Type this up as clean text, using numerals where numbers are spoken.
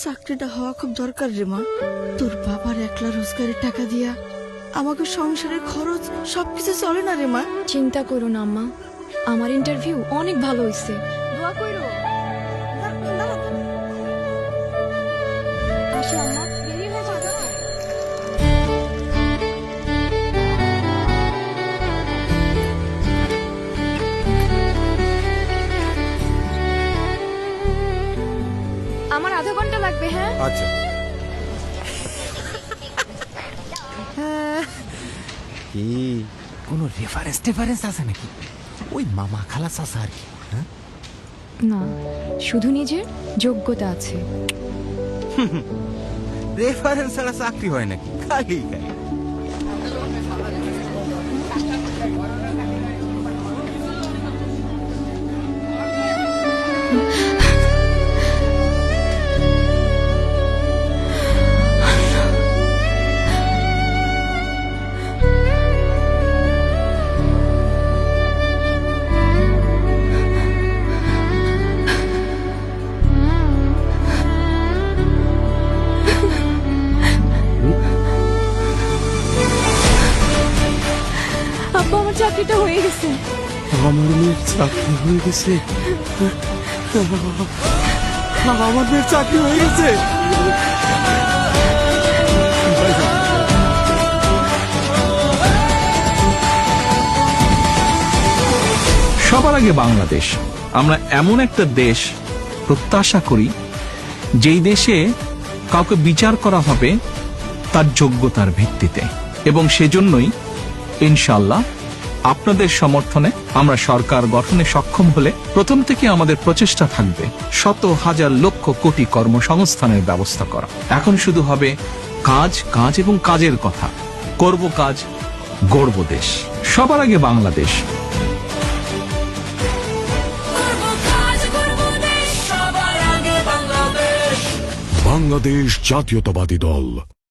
চাকরিটা হওয়া খুব দরকার রে মা। তোর বাবার একলা রোজগারের টাকা দিয়া আমাকে সংসারের খরচ সবকিছু চলে না রে মা। চিন্তা করো না আম্মা, আমার ইন্টারভিউ অনেক ভালো হয়েছে, দোয়া করো। আসি আম্মা, দেরি হয়ে যাবে। আমার আধা ঘন্টা লাগবে। হ্যাঁ আচ্ছা, কি কোনো রেফারেন্স আছে নাকি? ওই মামা খালা চাচা আর কি? হ্যাঁ, না, শুধু নিজের যোগ্যতা আছে। রেফারেন্স ছাড়া চাকরি হয় নাকি? খালি খালি আব্বা, আমার চাকরিটা হয়ে গেছে। আমার মেয়ের চাকরি হয়ে গেছে। আমার মেয়ের চাকরি হয়ে গেছে। সবার আগে বাংলাদেশ। আমরা এমন একটা দেশ প্রত্যাশা করি যেই দেশে কাউকে বিচার করা হবে তার যোগ্যতার ভিত্তিতে, এবং সেজন্যই ইনশাআল্লাহ আপনাদের সমর্থনে আমরা সরকার গঠনে সক্ষম হলে প্রথম থেকে আমাদের প্রচেষ্টা থাকবে শত হাজার লক্ষ কোটি কর্মসংস্থানের ব্যবস্থা করা। এখন শুধু হবে কাজ, কাজ এবং কাজের কথা। করব কাজ, গড়ব দেশ। সবার আগে বাংলাদেশ। বাংলাদেশ জাতীয়তাবাদী দল।